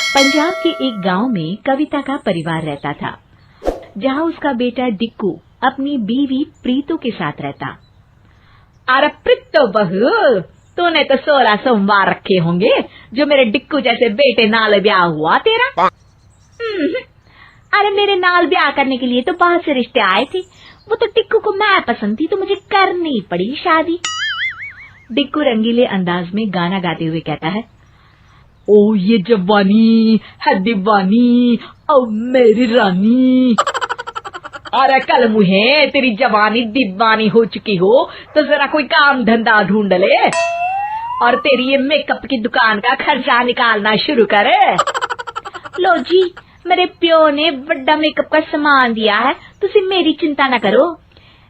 पंजाब के एक गांव में कविता का परिवार रहता था, जहां उसका बेटा डिक्कू अपनी बीवी प्रीतो के साथ रहता। अरे प्रीतो बहू, तूने तो 16 सोमवार रखे होंगे जो मेरे डिक्कू जैसे बेटे नाल ब्याह हुआ तेरा। अरे मेरे नाल ब्याह करने के लिए तो बहुत से रिश्ते आए थे, वो तो डिक्कू को मैं पसंद थी तो मुझे करनी पड़ी शादी। डिक्कू रंगीले अंदाज में गाना गाते हुए कहता है, ओ ये जवानी है दीवानी, ओ मेरी रानी। अरे कल मुहे तेरी जवानी दीवानी हो चुकी हो तो जरा कोई काम धंधा ढूंढ ले और तेरी ये मेकअप की दुकान का खर्चा निकालना शुरू करे। लो जी, मेरे प्यो ने बड़ा मेकअप का सामान दिया है, तुसी मेरी चिंता न करो।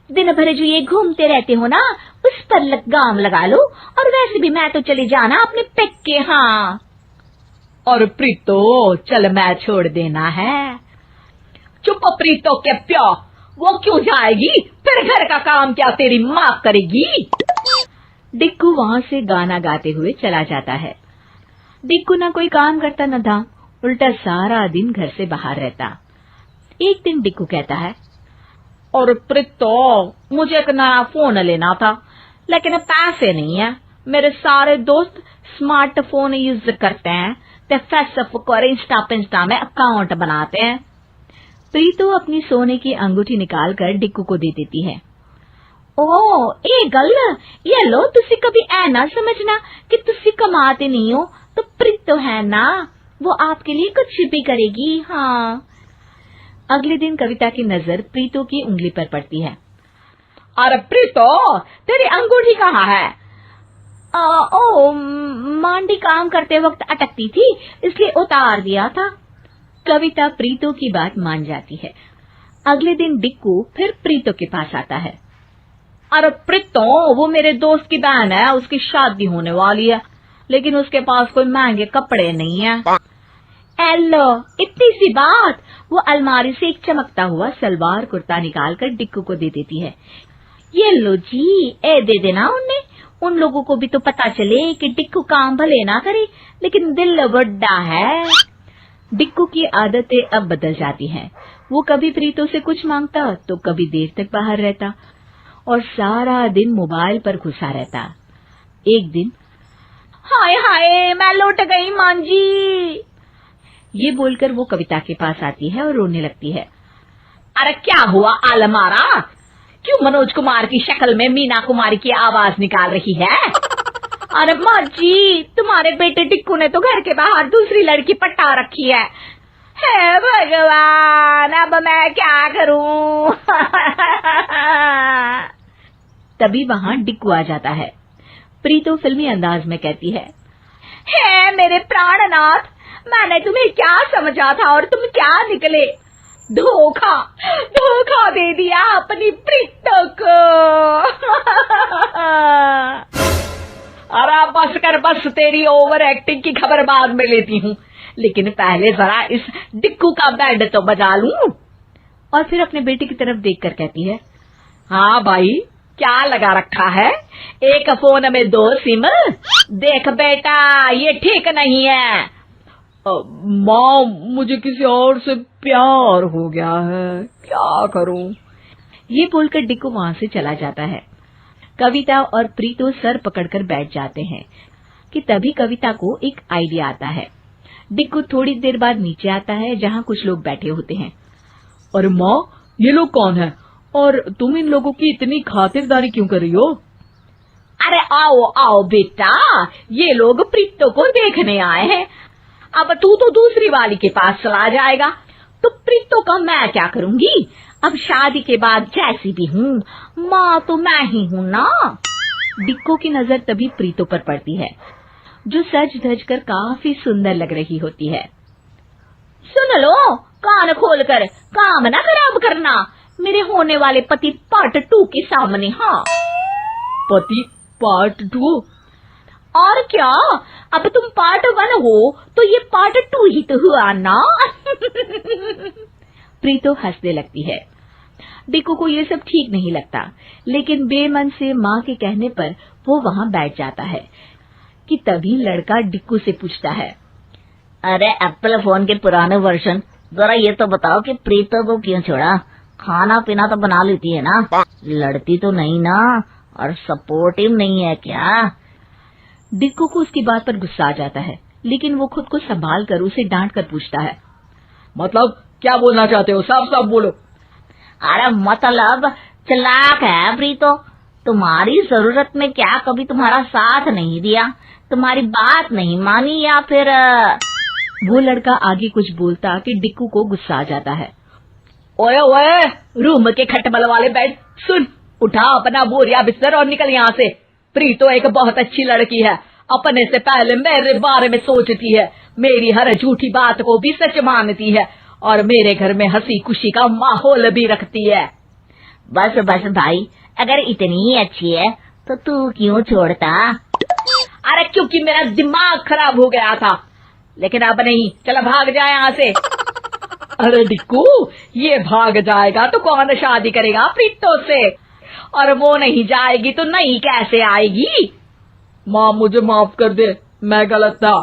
दिन भर जो ये घूमते रहते हो ना, उस पर लगाम लगा लो। और वैसे भी मैं तो चली जाना अपने पेके। हाँ और प्रीतो चल मैं छोड़ देना है। चुप प्रीतो के प्यो, वो क्यों जाएगी? फिर घर का काम क्या तेरी माँ करेगी? डिक्कू वहां से गाना गाते हुए चला जाता है। डिक्कू ना कोई काम करता न था, उल्टा सारा दिन घर से बाहर रहता। एक दिन डिक्कू कहता है, और प्रीतो मुझे एक नया फोन लेना था, लेकिन पैसे नहीं है। मेरे सारे दोस्त स्मार्टफोन यूज करते हैं, ते फेसबुक और इंस्टा में अकाउंट बनाते हैं। प्रीतो अपनी सोने की अंगूठी निकालकर डिक्कू को दे देती है। ओ ए गल, ये लो, तुसी कभी ऐ ना समझना कि तुसी कमाते नहीं हो, तो प्रीतो है ना, वो आपके लिए कुछ भी करेगी। हाँ। अगले दिन कविता की नजर प्रीतो की उंगली पर पड़ती है। अरे प्रीतो, तेरी अंगूठी कहाँ है? ओ मांडी काम करते वक्त अटकती थी, इसलिए उतार दिया था। कविता प्रीतो की बात मान जाती है। अगले दिन डिक्कू फिर प्रीतो के पास आता है। अरे प्रीतो, वो मेरे दोस्त की बहन है, उसकी शादी होने वाली है, लेकिन उसके पास कोई महंगे कपड़े नहीं है। एलो, इतनी सी बात। वो अलमारी से एक चमकता हुआ सलवार कुर्ता निकालकर डिक्कू को दे देती है। ये लो जी, ए दे देना उन्हें, उन लोगों को भी तो पता चले कि डिक्कू काम भले ना करे, लेकिन दिल बड़ा है। डिक्कू की आदतें अब बदल जाती हैं। वो कभी प्रीतो से कुछ मांगता तो कभी देर तक बाहर रहता और सारा दिन मोबाइल पर घुसा रहता। एक दिन, हाय हाय मैं लौट गई मांझी, ये बोलकर वो कविता के पास आती है और रोने लगती है। अरे क्या हुआ आलमारा, क्यों मनोज कुमार की शक्ल में मीना कुमारी की आवाज निकाल रही है? अरे माँ जी, तुम्हारे बेटे डिक्कू ने तो घर के बाहर दूसरी लड़की पटा रखी है। हे भगवान, अब मैं क्या करूं? तभी वहां डिक्कू आ जाता है। प्रीतो फिल्मी अंदाज में कहती है, हे मेरे प्राणनाथ, मैंने तुम्हें क्या समझा था और तुम क्या निकले? धोखा धोखा दे दिया अपनी प्रीतो को। अरे बस कर बस, तेरी ओवर एक्टिंग की खबर बाद में लेती हूँ, लेकिन पहले जरा इस डिक्कू का बैंड तो बजा लूं। और फिर अपने बेटे की तरफ देखकर कहती है, हाँ भाई, क्या लगा रखा है? एक फोन में 2 सिम? देख बेटा, ये ठीक नहीं है। माँ, मुझे किसी और से प्यार हो गया है, क्या करूं? ये बोलकर डिक्कू वहां से चला जाता है। कविता और प्रीतो सर पकड़कर बैठ जाते हैं कि तभी कविता को एक आइडिया आता है। डिक्कू थोड़ी देर बाद नीचे आता है, जहां कुछ लोग बैठे होते हैं। और माँ, ये लोग कौन है और तुम इन लोगों की इतनी खातिरदारी क्यों कर रही हो? अरे आओ आओ बेटा, ये लोग प्रीतो को देखने आए हैं। अब तू तो दूसरी वाली के पास चला जाएगा, तो प्रीतो का मैं क्या करूंगी? अब शादी के बाद जैसी भी हूँ, माँ तो मैं ही हूँ ना। डिक्कू की नजर तभी प्रीतो पर पड़ती है, जो सज धज कर काफी सुंदर लग रही होती है। सुन लो, कान खोलकर काम ना खराब करना मेरे होने वाले पति पार्ट 2 के सामने। हाँ, पति पार्ट 2? और क्या, अब तुम पार्ट 1 हो तो ये पार्ट 2 ही तो हुआ ना। प्रीतो हंसने लगती है। डिक्कू को ये सब ठीक नहीं लगता, लेकिन बेमन से माँ के कहने पर वो वहां बैठ जाता है कि तभी लड़का डिक्कू से पूछता है, अरे एप्पल फोन के पुराने वर्जन, जरा ये तो बताओ कि प्रीतो को क्यों छोड़ा? खाना पीना तो बना लेती है ना, लड़ती तो नहीं ना, और सपोर्टिव नहीं है क्या? डिक्कू को उसकी बात पर गुस्सा आ जाता है, लेकिन वो खुद को संभाल कर उसे डांट कर पूछता है, मतलब क्या बोलना चाहते हो? साफ साफ बोलो। अरे मतलब चालाक है प्रीतो, तुम्हारी जरूरत में क्या कभी तुम्हारा साथ नहीं दिया, तुम्हारी बात नहीं मानी, या फिर वो लड़का आगे कुछ बोलता कि डिक्कू को गुस्सा आ जाता है। ओए ओए, रूम के खटमल वाले बेड, सुन, उठा अपना बोरिया बिस्तर और निकल यहाँ से। प्रीतो एक बहुत अच्छी लड़की है, अपने से पहले मेरे बारे में सोचती है, मेरी हर झूठी बात को भी सच मानती है, और मेरे घर में हंसी खुशी का माहौल भी रखती है। बस बस भाई, अगर इतनी ही अच्छी है तो तू क्यों छोड़ता? अरे क्योंकि मेरा दिमाग खराब हो गया था, लेकिन अब नहीं, चलो भाग जाए यहाँ से। अरे डिक्कू, ये भाग जाएगा तो कौन शादी करेगा प्रीतो से? और वो नहीं जाएगी तो नहीं कैसे आएगी? माँ मुझे माफ कर दे, मैं गलत था।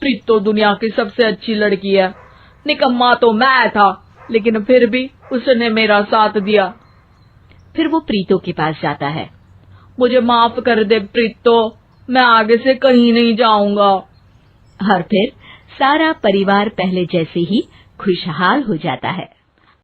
प्रीतो दुनिया की सबसे अच्छी लड़की है, निकम्मा तो मैं था, लेकिन फिर भी उसने मेरा साथ दिया। फिर वो प्रीतो के पास जाता है। मुझे माफ कर दे प्रीतो, मैं आगे से कहीं नहीं जाऊंगा। और फिर सारा परिवार पहले जैसे ही खुशहाल हो जाता है।